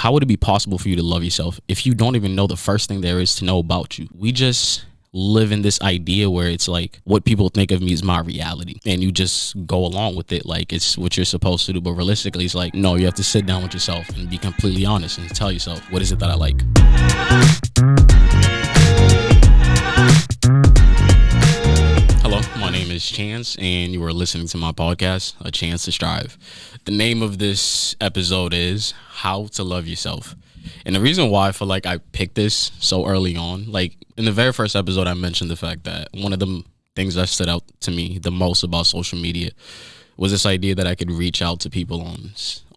how would it be possible for you to love yourself if you don't even know the first thing there is to know about you? We just live in this idea where it's like what people think of me is my reality, and you just go along with it like it's what you're supposed to do. But realistically, it's like, no, you have to sit down with yourself and be completely honest and tell yourself, what is it that I like? Hello, my name is Chance, and you are listening to my podcast, A Chance to Strive. The name of this episode is How to Love Yourself. And the reason why I feel like I picked this so early on, like in the very first episode, I mentioned the fact that one of the things that stood out to me the most about social media was this idea that I could reach out to people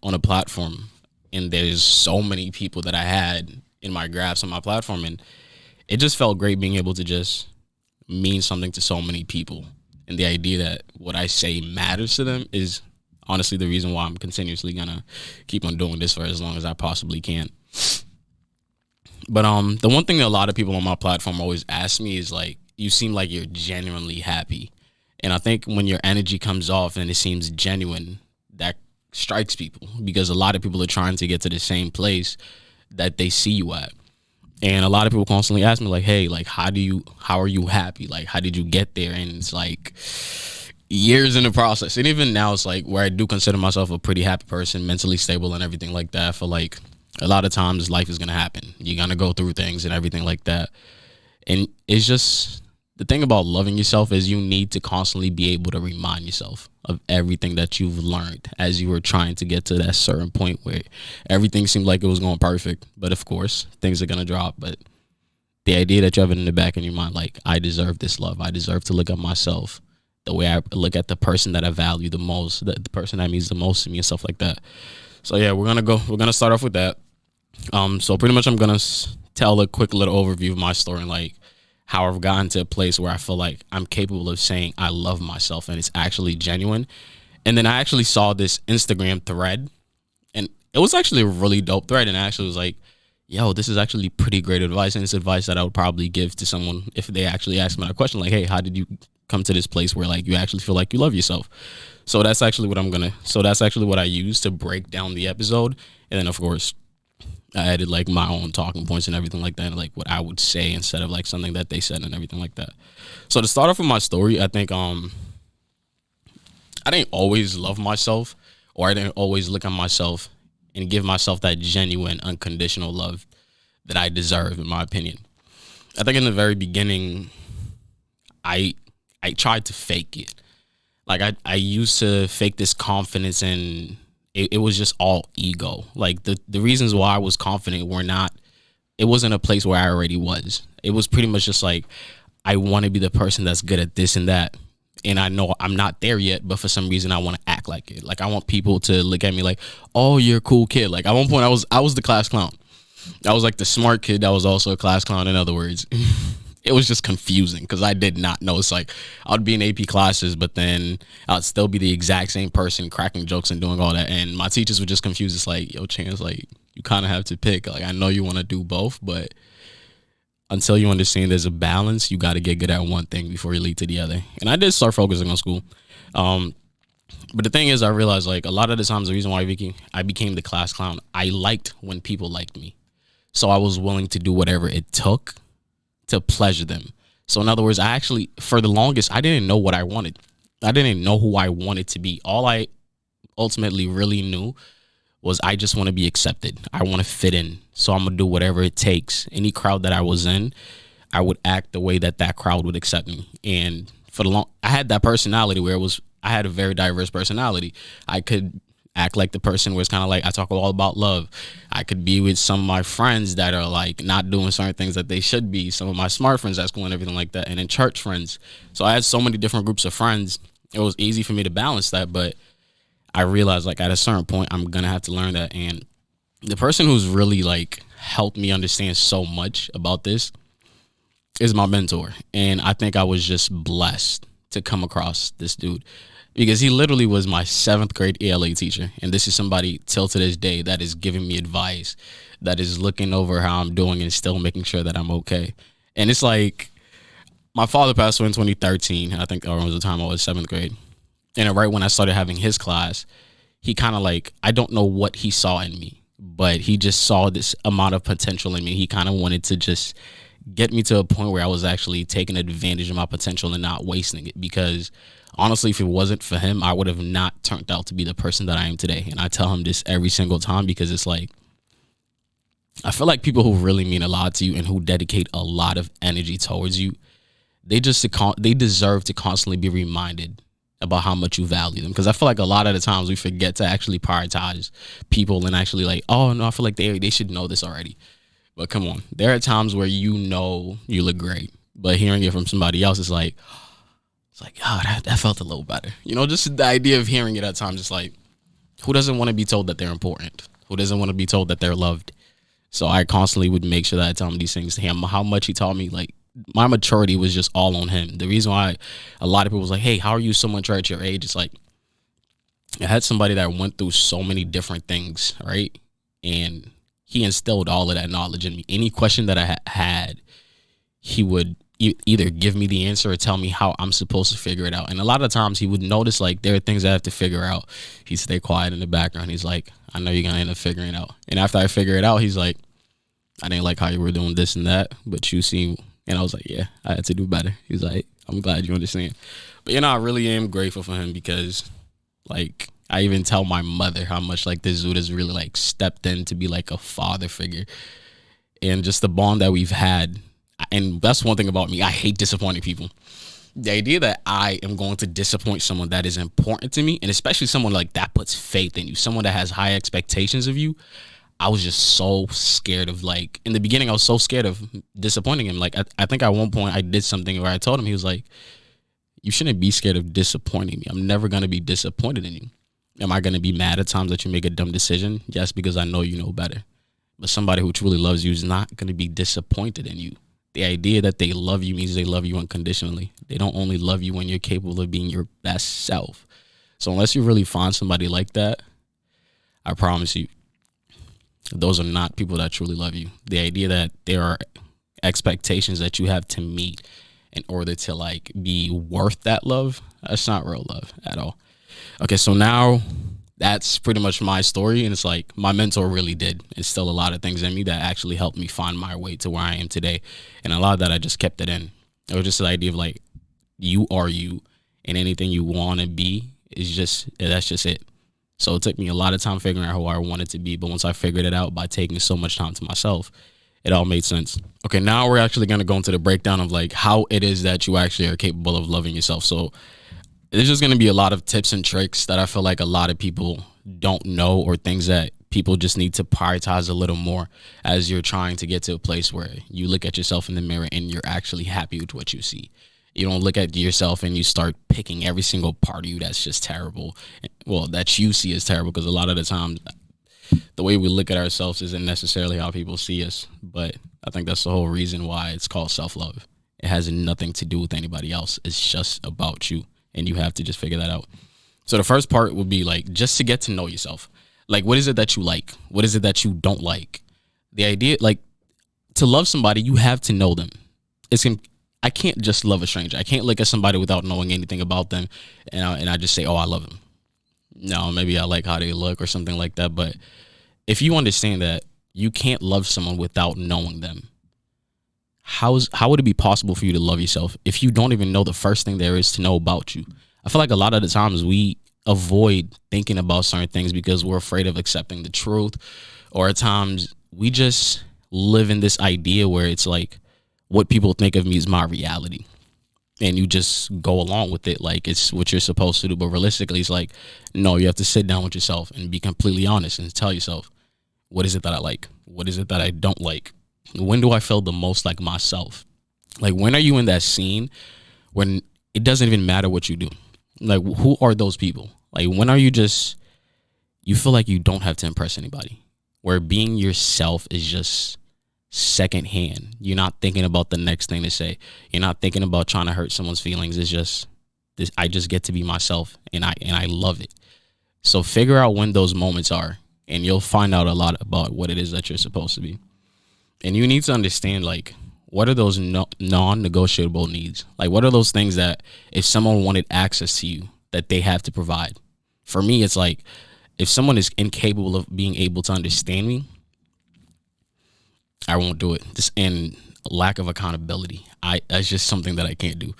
on a platform. And there's so many people that I had in my grasp on my platform, and it just felt great being able to just mean something to so many people. And the idea that what I say matters to them is honestly the reason why I'm continuously gonna keep on doing this for as long as I possibly can. But the one thing that a lot of people on my platform always ask me is like, you seem like you're genuinely happy. And I think when your energy comes off and it seems genuine, that strikes people, because a lot of people are trying to get to the same place that they see you at. And a lot of people constantly ask me like, hey, like, how are you happy? Like, how did you get there? And it's like years in the process. And even now it's like where I do consider myself a pretty happy person, mentally stable and everything like that. I feel like a lot of times life is going to happen. You're going to go through things and everything like that. And it's just, the thing about loving yourself is you need to constantly be able to remind yourself of everything that you've learned as you were trying to get to that certain point where everything seemed like it was going perfect. But of course, things are going to drop. But the idea that you have it in the back of your mind, like, I deserve this love. I deserve to look at myself the way I look at the person that I value the most, the person that means the most to me and stuff like that. So yeah, we're going to start off with that. So pretty much I'm going to tell a quick little overview of my story and like how I've gotten to a place where I feel like I'm capable of saying I love myself and it's actually genuine. And then I actually saw this Instagram thread, and it was actually a really dope thread. And I actually was like, yo, this is actually pretty great advice. And it's advice that I would probably give to someone if they actually asked me a question like, hey, how did you come to this place where like you actually feel like you love yourself? So that's actually what I use to break down the episode. And then of course, I added like my own talking points and everything like that, and like what I would say instead of like something that they said and everything like that. So to start off with my story, I think I didn't always love myself, or I didn't always look at myself and give myself that genuine, unconditional love that I deserve, in my opinion. I think in the very beginning, I tried to fake it. Like I used to fake this confidence, and it was just all ego. Like the reasons why I was confident it wasn't a place where I already was. It was pretty much just like, I want to be the person that's good at this and that. And I know I'm not there yet, but for some reason I want to act like it. Like I want people to look at me like, oh, you're a cool kid. Like at one point I was the class clown. I was like the smart kid that was also a class clown, in other words. It was just confusing because I did not know. It's like I would be in AP classes, but then I'd still be the exact same person cracking jokes and doing all that. And my teachers were just confused. It's like, yo, Chance, like, you kind of have to pick. Like, I know you want to do both, but until you understand there's a balance, you got to get good at one thing before you lead to the other. And I did start focusing on school. But the thing is, I realized like a lot of the times the reason why I became the class clown, I liked when people liked me. So I was willing to do whatever it took to pleasure them. So in other words, I actually, for the longest, I didn't know what I wanted. I didn't know who I wanted to be. All I ultimately really knew was I just want to be accepted. I want to fit in. So I'm going to do whatever it takes. Any crowd that I was in, I would act the way that crowd would accept me. And I had that personality where I had a very diverse personality. I could act like the person where it's kind of like I talk all about love. I could be with some of my friends that are like not doing certain things that they should be. Some of my smart friends at school and everything like that. And then church friends. So I had so many different groups of friends. It was easy for me to balance that. But I realized like at a certain point, I'm going to have to learn that. And the person who's really like helped me understand so much about this is my mentor. And I think I was just blessed to come across this dude, because he literally was my 7th grade ELA teacher. And this is somebody till to this day that is giving me advice, that is looking over how I'm doing and still making sure that I'm okay. And it's like, my father passed away in 2013. I think around the time I was 7th grade. And right when I started having his class, he kind of like, I don't know what he saw in me, but he just saw this amount of potential in me. He kind of wanted to just get me to a point where I was actually taking advantage of my potential and not wasting it. Because honestly, if it wasn't for him, I would have not turned out to be the person that I am today. And I tell him this every single time, because it's like, I feel like people who really mean a lot to you and who dedicate a lot of energy towards you, they deserve to constantly be reminded about how much you value them. Because I feel like a lot of the times we forget to actually prioritize people and actually like, oh no, I feel like they should know this already. But come on, there are times where you know you look great, but hearing it from somebody else is like, oh, that felt a little better. You know, just the idea of hearing it at times, it's like, who doesn't want to be told that they're important? Who doesn't want to be told that they're loved? So I constantly would make sure that I tell him these things to him. How much he taught me, like, my maturity was just all on him. The reason why a lot of people was like, hey, how are you so mature at your age? It's like, I had somebody that went through so many different things, right? And he instilled all of that knowledge in me. Any question that I had, he would either give me the answer or tell me how I'm supposed to figure it out. And a lot of times he would notice, like, there are things I have to figure out. He'd stay quiet in the background. He's like, I know you're going to end up figuring it out. And after I figure it out, he's like, I didn't like how you were doing this and that, but you seem, and I was like, yeah, I had to do better. He's like, I'm glad you understand. But, you know, I really am grateful for him because, like, I even tell my mother how much, like, this dude has really, like, stepped in to be, like, a father figure. And just the bond that we've had. And that's one thing about me. I hate disappointing people. The idea that I am going to disappoint someone that is important to me, and especially someone like that puts faith in you, someone that has high expectations of you, I was just so scared of, like, in the beginning, I was so scared of disappointing him. Like, I think at one point I did something where I told him, he was like, you shouldn't be scared of disappointing me. I'm never going to be disappointed in you. Am I going to be mad at times that you make a dumb decision? Yes, because I know you know better. But somebody who truly loves you is not going to be disappointed in you. The idea that they love you means they love you unconditionally. They don't only love you when you're capable of being your best self. So unless you really find somebody like that, I promise you, those are not people that truly love you. The idea that there are expectations that you have to meet in order to, like, be worth that love, that's not real love at all. Okay, so now that's pretty much my story. And it's like, my mentor really did instill a lot of things in me that actually helped me find my way to where I am today. And a lot of that, I just kept it in. It was just the idea of, like, you are you, and anything you want to be is that's just it. So it took me a lot of time figuring out who I wanted to be. But once I figured it out by taking so much time to myself, it all made sense. Okay, now we're actually going to go into the breakdown of, like, how it is that you actually are capable of loving yourself. So there's just going to be a lot of tips and tricks that I feel like a lot of people don't know, or things that people just need to prioritize a little more as you're trying to get to a place where you look at yourself in the mirror and you're actually happy with what you see. You don't look at yourself and you start picking every single part of you that's just terrible. Well, that you see as terrible, because a lot of the time the way we look at ourselves isn't necessarily how people see us. But I think that's the whole reason why it's called self-love. It has nothing to do with anybody else. It's just about you. And you have to just figure that out. So the first part would be, like, just to get to know yourself. Like, what is it that you like? What is it that you don't like? The idea, like, to love somebody, you have to know them. I can't just love a stranger. I can't look at somebody without knowing anything about them, and I just say, oh, I love them. No, maybe I like how they look or something like that. But if you understand that you can't love someone without knowing them, how would it be possible for you to love yourself if you don't even know the first thing there is to know about you? I feel like a lot of the times we avoid thinking about certain things because we're afraid of accepting the truth, or at times we just live in this idea where it's like, what people think of me is my reality, and you just go along with it like it's what you're supposed to do. But realistically, it's like, no, you have to sit down with yourself and be completely honest and tell yourself, what is it that I like? What is it that I don't like? When do I feel the most like myself? Like, when are you in that scene when it doesn't even matter what you do? Like, who are those people? Like, when are you feel like you don't have to impress anybody, where being yourself is just secondhand? You're not thinking about the next thing to say. You're not thinking about trying to hurt someone's feelings. It's just this, I just get to be myself, and I love it. So figure out when those moments are, and you'll find out a lot about what it is that you're supposed to be. And you need to understand, like, what are those non-negotiable needs? Like, what are those things that if someone wanted access to you, that they have to provide? For me, it's like, if someone is incapable of being able to understand me, I won't do it. Just and lack of accountability. That's just something that I can't do.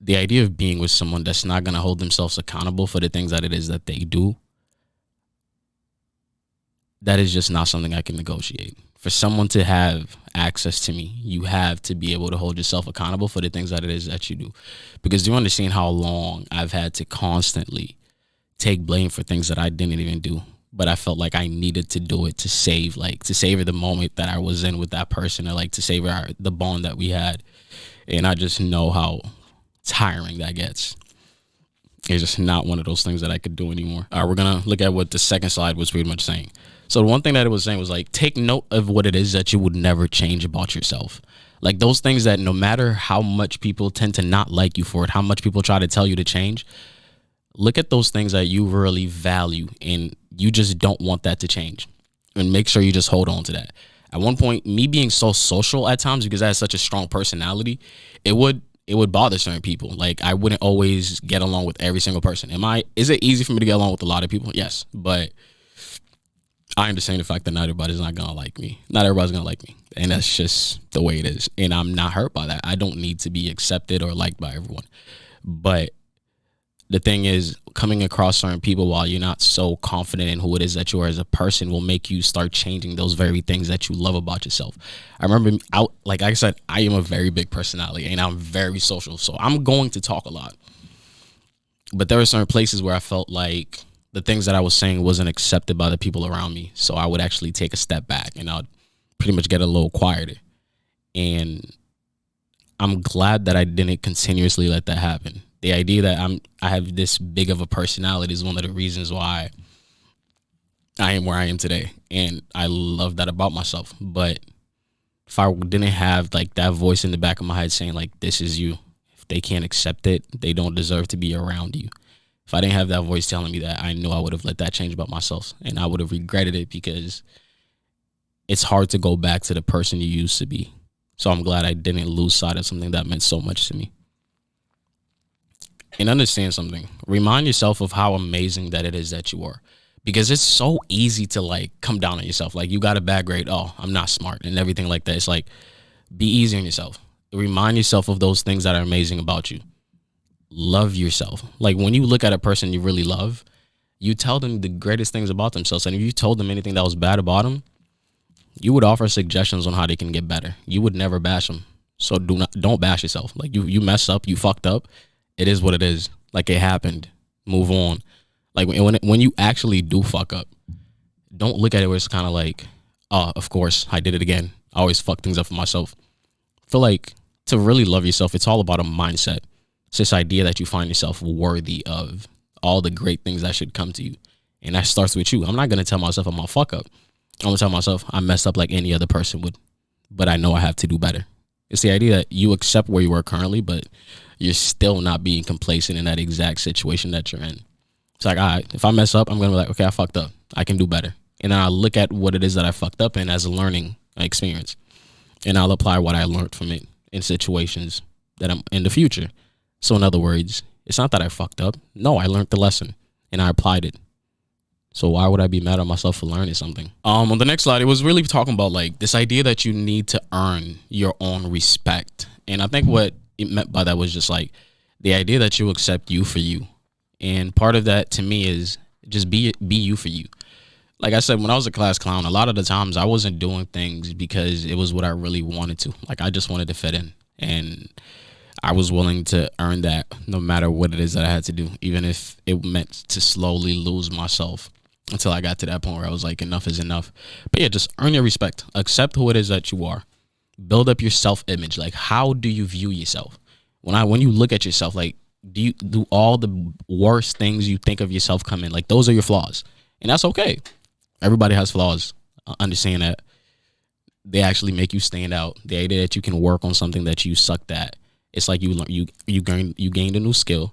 The idea of being with someone that's not gonna hold themselves accountable for the things that it is that they do, that is just not something I can negotiate. For someone to have access to me, you have to be able to hold yourself accountable for the things that it is that you do. Because do you understand how long I've had to constantly take blame for things that I didn't even do, but I felt like I needed to do it to savor the moment that I was in with that person, or like to savor the bond that we had. And I just know how tiring that gets. It's just not one of those things that I could do anymore. All right, we're gonna look at what the second slide was pretty much saying. So the one thing that it was saying was like, take note of what it is that you would never change about yourself. Like those things that no matter how much people tend to not like you for it, how much people try to tell you to change, look at those things that you really value and you just don't want that to change, and make sure you just hold on to that. At one point, me being so social at times because I had such a strong personality, it would bother certain people. Like I wouldn't always get along with every single person. Is it easy for me to get along with a lot of people? Yes, but I understand the fact that not everybody's not gonna like me. Not everybody's gonna like me, and that's just the way it is. And I'm not hurt by that. I don't need to be accepted or liked by everyone. But the thing is, coming across certain people while you're not so confident in who it is that you are as a person will make you start changing those very things that you love about yourself. I remember, like I said, I am a very big personality and I'm very social, so I'm going to talk a lot. But there were certain places where I felt like the things that I was saying wasn't accepted by the people around me, so I would actually take a step back and I'd pretty much get a little quieter. And I'm glad that I didn't continuously let that happen. The idea that I have this big of a personality is one of the reasons why I am where I am today, and I love that about myself. But if I didn't have like that voice in the back of my head saying like, this is you, if they can't accept it, they don't deserve to be around you. If I didn't have that voice telling me that, I know I would have let that change about myself, and I would have regretted it, because it's hard to go back to the person you used to be. So I'm glad I didn't lose sight of something that meant so much to me. And understand something. Remind yourself of how amazing that it is that you are. Because it's so easy to like come down on yourself. Like you got a bad grade. Oh, I'm not smart and everything like that. It's like, be easy on yourself. Remind yourself of those things that are amazing about you. Love yourself. Like when you look at a person you really love, you tell them the greatest things about themselves. And if you told them anything that was bad about them, you would offer suggestions on how they can get better. You would never bash them. So don't bash yourself. Like you mess up, you fucked up. It is what it is. Like it happened. Move on. Like when you actually do fuck up, don't look at it where it's kind of like, oh, of course I did it again. I always fuck things up for myself. I feel like to really love yourself, it's all about a mindset. It's this idea that you find yourself worthy of all the great things that should come to you. And that starts with you. I'm not going to tell myself I'm a fuck up. I'm going to tell myself I messed up like any other person would, but I know I have to do better. It's the idea that you accept where you are currently, but you're still not being complacent in that exact situation that you're in. It's like, all right, if I mess up, I'm going to be like, okay, I fucked up. I can do better. And then I'll look at what it is that I fucked up in as a learning experience. And I'll apply what I learned from it in situations that I'm in the future. So in other words, it's not that I fucked up. No, I learned the lesson and I applied it. So why would I be mad at myself for learning something? On the next slide, it was really talking about like this idea that you need to earn your own respect. And I think what it meant by that was just like the idea that you accept you for you. And part of that to me is just be you for you. Like I said, when I was a class clown, a lot of the times I wasn't doing things because it was what I really wanted to. Like I just wanted to fit in, and I was willing to earn that no matter what it is that I had to do, even if it meant to slowly lose myself until I got to that point where I was like, enough is enough. But yeah, just earn your respect. Accept who it is that you are. Build up your self-image. Like, how do you view yourself? When you look at yourself, like, do all the worst things you think of yourself come in? Like, those are your flaws. And that's okay. Everybody has flaws. Understand that. They actually make you stand out. The idea that you can work on something that you sucked at. It's like you gained a new skill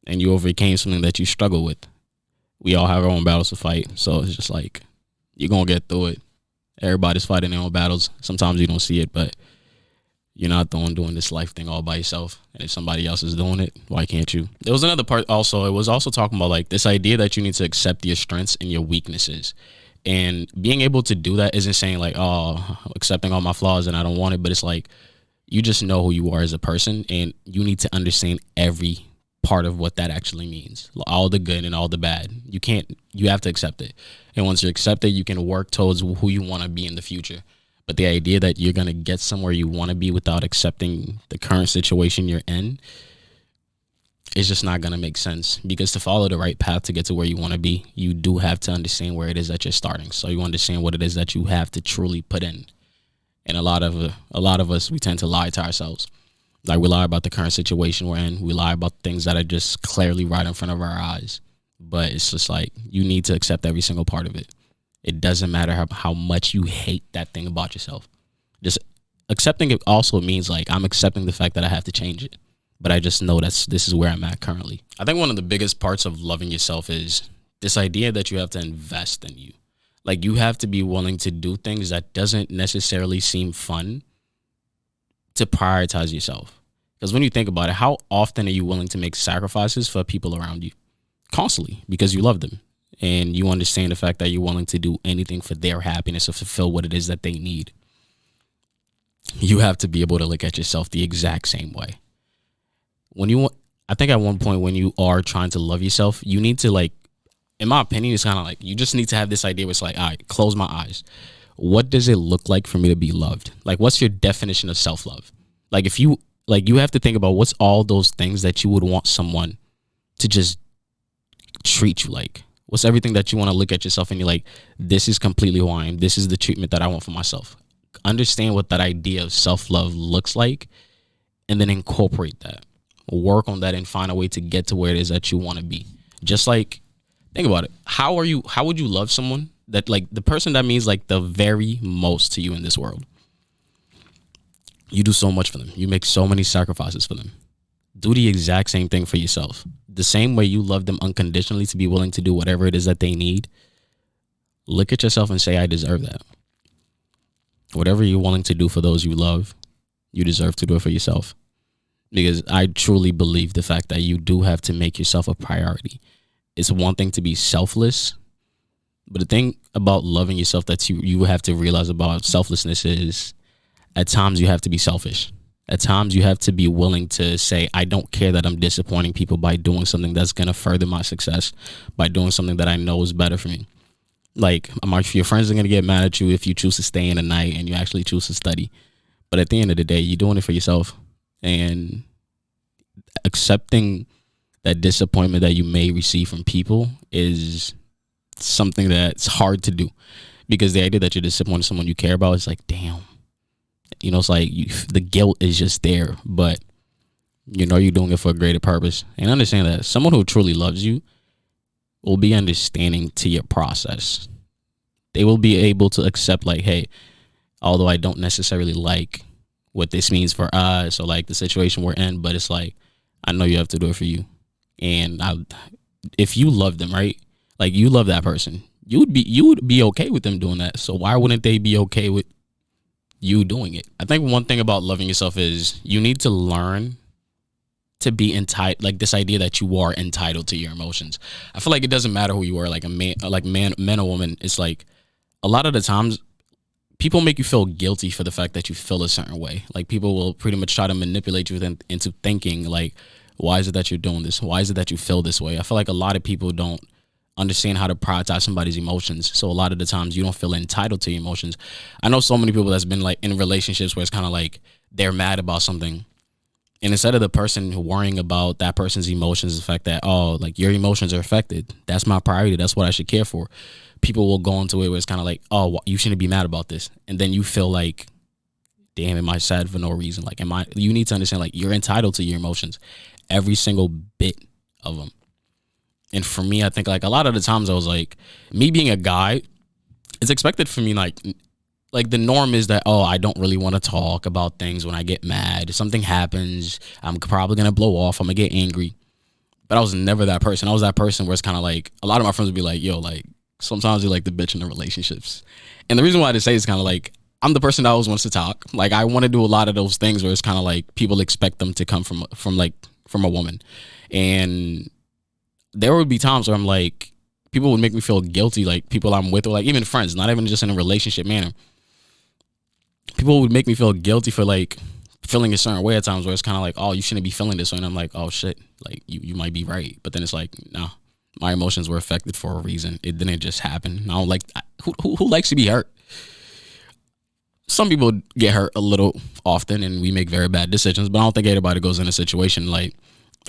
and you overcame something that you struggle with. We all have our own battles to fight. So it's just like, you're going to get through it. Everybody's fighting their own battles. Sometimes you don't see it, but You're not the one doing this life thing all by yourself. And if somebody else is doing it, why can't you? There was another part also. It was also talking about like this idea that you need to accept your strengths and your weaknesses. And being able to do that isn't saying like, oh, accepting all my flaws and I don't want it, but it's like you just know who you are as a person and you need to understand every part of what that actually means. All the good and all the bad. You have to accept it. And once you accept it, you can work towards who you want to be in the future. But the idea that you're going to get somewhere you want to be without accepting the current situation you're in is just not going to make sense. Because to follow the right path to get to where you want to be, you do have to understand where it is that you're starting. So you understand what it is that you have to truly put in. And a lot of us, we tend to lie to ourselves. Like we lie about the current situation we're in. We lie about things that are just clearly right in front of our eyes. But it's just like you need to accept every single part of it. It doesn't matter how much you hate that thing about yourself. Just accepting it also means like I'm accepting the fact that I have to change it. But I just know this is where I'm at currently. I think one of the biggest parts of loving yourself is this idea that you have to invest in you. Like you have to be willing to do things that doesn't necessarily seem fun to prioritize yourself. Because when you think about it, how often are you willing to make sacrifices for people around you? Constantly, because you love them. And you understand the fact that you're willing to do anything for their happiness or fulfill what it is that they need. You have to be able to look at yourself the exact same way. I think at one point when you are trying to love yourself, you need to like, in my opinion, it's kind of like, you just need to have this idea where it's like, all right, close my eyes. What does it look like for me to be loved? Like, what's your definition of self-love? Like, you have to think about what's all those things that you would want someone to just treat you like. What's everything that you want to look at yourself and you're like, this is completely who I am. This is the treatment that I want for myself. Understand what that idea of self-love looks like and then incorporate that. Work on that and find a way to get to where it is that you want to be. Just like, think about it. How would you love someone that like the person that means like the very most to you in this world? You do so much for them. You make so many sacrifices for them. Do the exact same thing for yourself. The same way you love them unconditionally to be willing to do whatever it is that they need. Look at yourself and say, I deserve that. Whatever you're willing to do for those you love, you deserve to do it for yourself. Because I truly believe the fact that you do have to make yourself a priority. It's one thing to be selfless, but the thing about loving yourself that you have to realize about selflessness is at times you have to be selfish. At times you have to be willing to say, I don't care that I'm disappointing people by doing something that's going to further my success, by doing something that I know is better for me. Like, your friends are going to get mad at you if you choose to stay in at night and you actually choose to study. But at the end of the day, you're doing it for yourself. And accepting that disappointment that you may receive from people is something that's hard to do. Because the idea that you're disappointing someone you care about is like, damn. You know, it's like the guilt is just there, but you know you're doing it for a greater purpose. And understand that someone who truly loves you will be understanding to your process. They will be able to accept like, hey, although I don't necessarily like what this means for us or like the situation we're in, but it's like, I know you have to do it for you. And if you love them, right? Like you love that person, you would be okay with them doing that. So why wouldn't they be okay with you doing it? I think one thing about loving yourself is you need to learn to be entitled, like this idea that you are entitled to your emotions. I feel like it doesn't matter who you are, like a man, man or woman. It's like a lot of the times people make you feel guilty for the fact that you feel a certain way. Like people will pretty much try to manipulate you into thinking like, why is it that you're doing this? Why is it that you feel this way? I feel like a lot of people don't understand how to prioritize somebody's emotions. So a lot of the times you don't feel entitled to your emotions. I know so many people that's been like in relationships where it's kind of like they're mad about something. And instead of the person worrying about that person's emotions, the fact that, oh, like your emotions are affected. That's my priority. That's what I should care for. People will go into it where it's kind of like, oh, you shouldn't be mad about this. And then you feel like, damn, am I sad for no reason? Like, you need to understand, like, you're entitled to your emotions. Every single bit of them. And for me, I think like a lot of the times I was like, me being a guy, it's expected for me like the norm is that, oh, I don't really want to talk about things when I get mad. If something happens, I'm probably going to blow off. I'm going to get angry. But I was never that person. I was that person where it's kind of like, a lot of my friends would be like, yo, like, sometimes you're like the bitch in the relationships. And the reason why I say it's kind of like, I'm the person that always wants to talk. Like I want to do a lot of those things where it's kind of like people expect them to come from a woman, and there would be times where I'm like, people would make me feel guilty, like people I'm with or like even friends, not even just in a relationship manner. People would make me feel guilty for like feeling a certain way at times where it's kind of like, oh, you shouldn't be feeling this way. And I'm like, oh shit, like you might be right. But then it's like, no, my emotions were affected for a reason. It didn't just happen. I don't like, who likes to be hurt? Some people get hurt a little often and we make very bad decisions, but I don't think anybody goes in a situation like,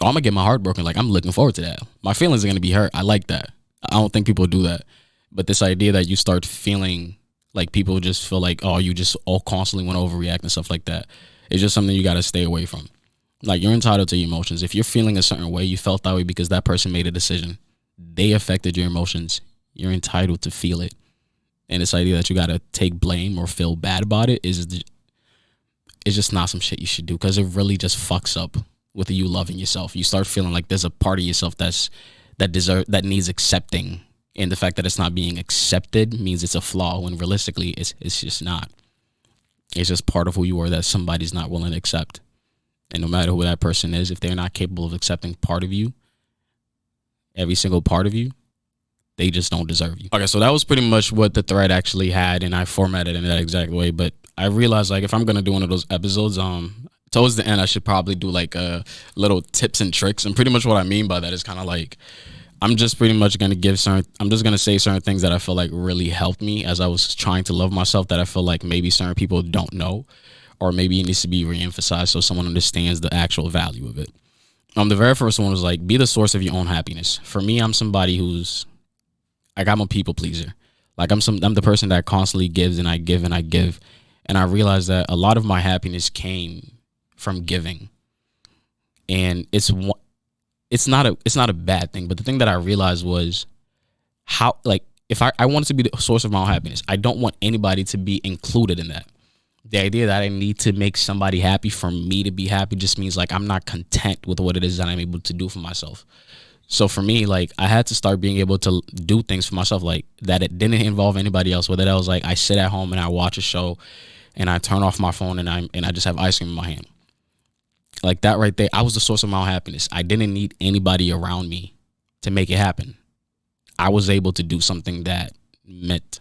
oh, I'm gonna get my heart broken. Like I'm looking forward to that. My feelings are gonna be hurt. I like that. I don't think people do that. But this idea that you start feeling like people just feel like, oh, you just all constantly want to overreact and stuff like that, it's just something you got to stay away from. Like you're entitled to your emotions. If you're feeling a certain way, you felt that way because that person made a decision. They affected your emotions. You're entitled to feel it. And this idea that you got to take blame or feel bad about it is just not some shit you should do, because it really just fucks up with you loving yourself. You start feeling like there's a part of yourself that needs accepting, and the fact that it's not being accepted means it's a flaw, when realistically it's just not. It's just part of who you are that somebody's not willing to accept. And no matter who that person is, if they're not capable of accepting part of you, every single part of you, they just don't deserve you. Okay, so that was pretty much what the thread actually had, and I formatted it in that exact way. But I realized, like, if I'm gonna do one of those episodes, towards the end, I should probably do like a little tips and tricks. And pretty much what I mean by that is kind of like, I'm just pretty much gonna say certain things that I feel like really helped me as I was trying to love myself, that I feel like maybe certain people don't know, or maybe it needs to be reemphasized so someone understands the actual value of it. The very first one was like, be the source of your own happiness. For me, I'm somebody I'm a people pleaser. Like I'm the person that constantly gives and I give and I give. And I realized that a lot of my happiness came from giving. And it's not a bad thing, but the thing that I realized was how, like, if I wanted to be the source of my own happiness, I don't want anybody to be included in that. The idea that I need to make somebody happy for me to be happy just means like I'm not content with what it is that I'm able to do for myself. So for me, like, I had to start being able to do things for myself, like that it didn't involve anybody else. Whether that was like I sit at home and I watch a show and I turn off my phone and I just have ice cream in my hand. Like that right there, I was the source of my own happiness. I didn't need anybody around me to make it happen. I was able to do something that meant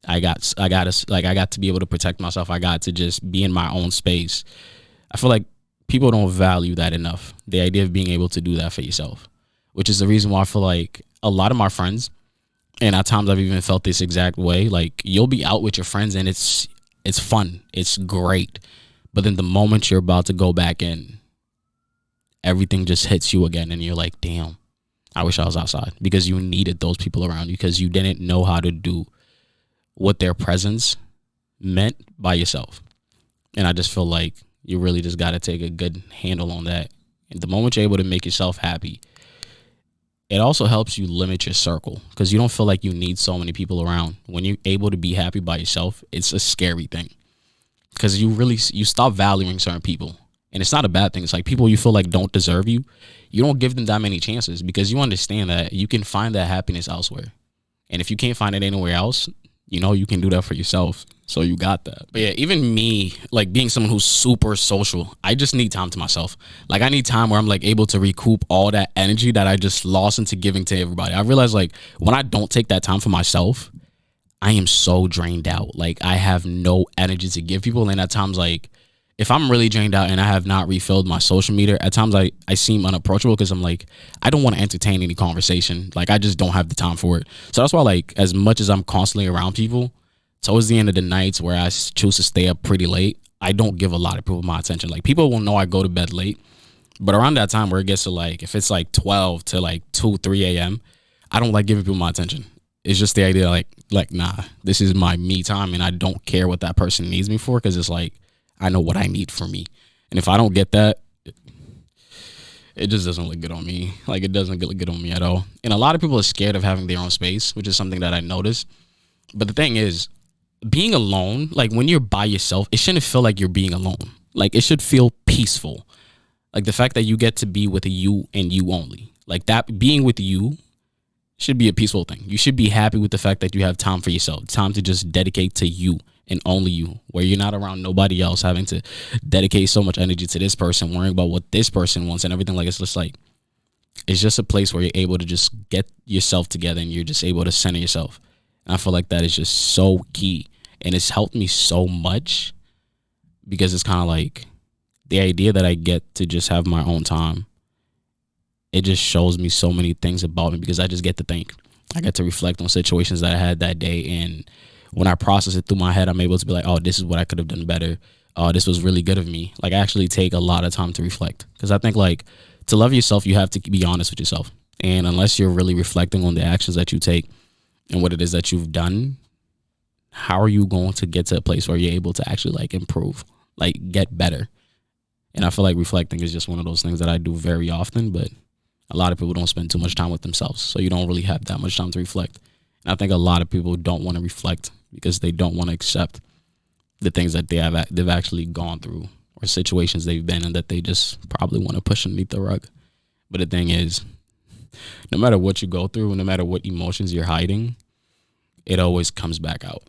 I got to be able to protect myself. I got to just be in my own space. I feel like people don't value that enough. The idea of being able to do that for yourself, which is the reason why I feel like a lot of my friends, and at times I've even felt this exact way, like you'll be out with your friends and it's fun. It's great. But then the moment you're about to go back in, everything just hits you again and you're like, damn, I wish I was outside, because you needed those people around you, because you didn't know how to do what their presence meant by yourself. And I just feel like you really just got to take a good handle on that. And the moment you're able to make yourself happy, it also helps you limit your circle, because you don't feel like you need so many people around. When you're able to be happy by yourself, it's a scary thing, because you stop valuing certain people. And it's not a bad thing. It's like people you feel like don't deserve you. You don't give them that many chances, because you understand that you can find that happiness elsewhere. And if you can't find it anywhere else, you can do that for yourself. So you got that. But yeah, even me, like being someone who's super social, I just need time to myself. Like I need time where I'm like able to recoup all that energy that I just lost into giving to everybody. I realize like when I don't take that time for myself, I am so drained out. Like I have no energy to give people. And at times, like if I'm really drained out and I have not refilled my social media, at times I seem unapproachable, because I'm like, I don't want to entertain any conversation. Like I just don't have the time for it. So that's why, like, as much as I'm constantly around people, towards the end of the nights where I choose to stay up pretty late, I don't give a lot of people my attention. Like people will know I go to bed late, but around that time where it gets to like, if it's like 12 to like 2, 3 a.m., I don't like giving people my attention. It's just the idea like, nah, this is my me time, and I don't care what that person needs me for, because it's like, I know what I need for me. And if I don't get that, it just doesn't look good on me. Like it doesn't look good on me at all. And a lot of people are scared of having their own space, which is something that I noticed. But the thing is, being alone, like when you're by yourself, it shouldn't feel like you're being alone. Like it should feel peaceful. Like the fact that you get to be with you and you only. Like that, being with you should be a peaceful thing. You should be happy with the fact that you have time for yourself, time to just dedicate to you and only you, where you're not around nobody else, having to dedicate so much energy to this person, worrying about what this person wants and everything. Like, it's just like, it's just a place where you're able to just get yourself together and you're just able to center yourself. And I feel like that is just so key. And it's helped me so much because it's kind of like the idea that I get to just have my own time. It just shows me so many things about me because I just get to think. I get to reflect on situations that I had that day. And when I process it through my head, I'm able to be like, oh, this is what I could have done better. Oh, this was really good of me. Like, I actually take a lot of time to reflect because I think, like, to love yourself, you have to be honest with yourself. And unless you're really reflecting on the actions that you take and what it is that you've done, how are you going to get to a place where you're able to actually, like, improve, like, get better? And I feel like reflecting is just one of those things that I do very often, but a lot of people don't spend too much time with themselves. So you don't really have that much time to reflect. And I think a lot of people don't want to reflect because they don't want to accept the things that they've actually gone through or situations they've been in that they just probably want to push underneath the rug. But the thing is, no matter what you go through, no matter what emotions you're hiding, it always comes back out.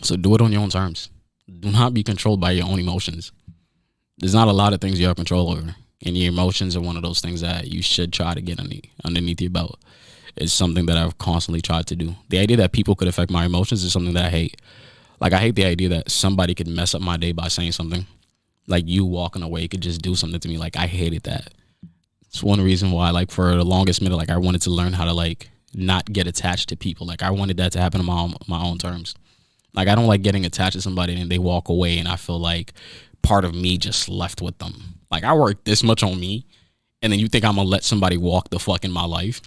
So do it on your own terms. Do not be controlled by your own emotions. There's not a lot of things you have control over. And your emotions are one of those things that you should try to get underneath your belt. It's something that I've constantly tried to do. The idea that people could affect my emotions is something that I hate. Like, I hate the idea that somebody could mess up my day by saying something. Like, you walking away could just do something to me. Like, I hated that. It's one reason why, like, for the longest minute, like, I wanted to learn how to, like, not get attached to people. Like, I wanted that to happen on my own terms. Like, I don't like getting attached to somebody and they walk away and I feel like part of me just left with them. Like, I worked this much on me, and then you think I'm going to let somebody walk the fuck in my life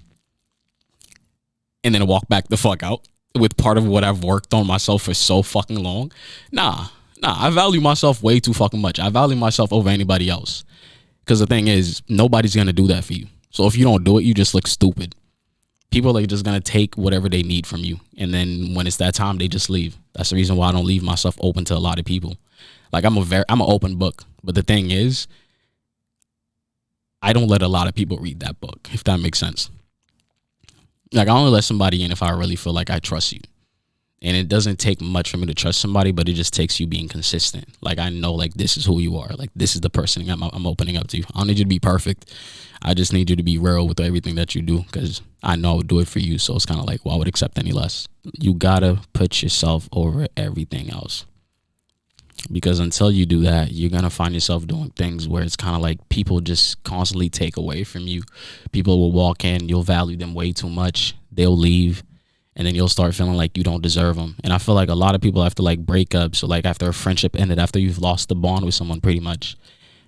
and then walk back the fuck out with part of what I've worked on myself for so fucking long? Nah, I value myself way too fucking much. I value myself over anybody else. Because the thing is, nobody's going to do that for you. So if you don't do it, you just look stupid. People are just going to take whatever they need from you. And then when it's that time, they just leave. That's the reason why I don't leave myself open to a lot of people. Like, I'm an open book. But the thing is, I don't let a lot of people read that book, if that makes sense. Like, I only let somebody in if I really feel like I trust you. And it doesn't take much for me to trust somebody, but it just takes you being consistent. Like, I know, like, this is who you are. Like, this is the person I'm opening up to. I don't need you to be perfect. I just need you to be real with everything that you do, because I know I would do it for you. So it's kind of like, well, I would accept any less. You got to put yourself over everything else. Because until you do that, you're going to find yourself doing things where it's kind of like people just constantly take away from you. People will walk in, you'll value them way too much. They'll leave, and then you'll start feeling like you don't deserve them. And I feel like a lot of people after, like, breakups, or like after a friendship ended, after you've lost the bond with someone, pretty much,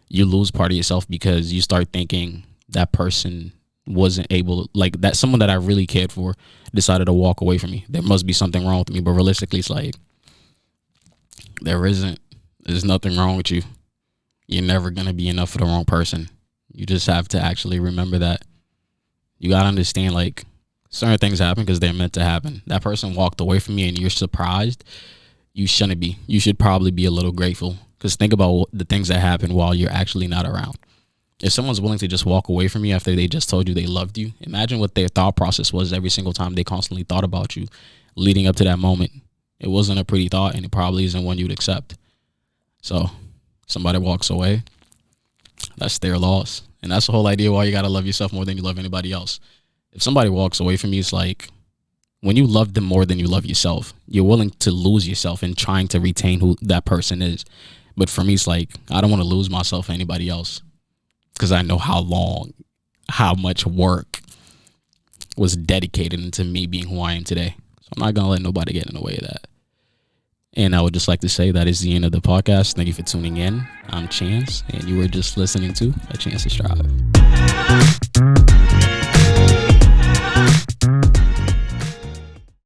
you lose part of yourself because you start thinking that person wasn't able, like, that someone that I really cared for decided to walk away from me. There must be something wrong with me. But realistically, it's like, there isn't. There's nothing wrong with you. You're never going to be enough for the wrong person. You just have to actually remember that. You got to understand, like, certain things happen because they're meant to happen. That person walked away from me and you're surprised. You shouldn't be. You should probably be a little grateful, because think about the things that happen while you're actually not around. If someone's willing to just walk away from you after they just told you they loved you, imagine what their thought process was every single time they constantly thought about you leading up to that moment. It wasn't a pretty thought, and it probably isn't one you'd accept. So somebody walks away, that's their loss. And that's the whole idea why you got to love yourself more than you love anybody else. If somebody walks away from you, it's like, when you love them more than you love yourself, you're willing to lose yourself in trying to retain who that person is. But for me, it's like, I don't want to lose myself for anybody else, because I know how much work was dedicated into me being who I am today. So I'm not going to let nobody get in the way of that. And I would just like to say that is the end of the podcast. Thank you for tuning in. I'm Chance, and you were just listening to A Chance to Strive.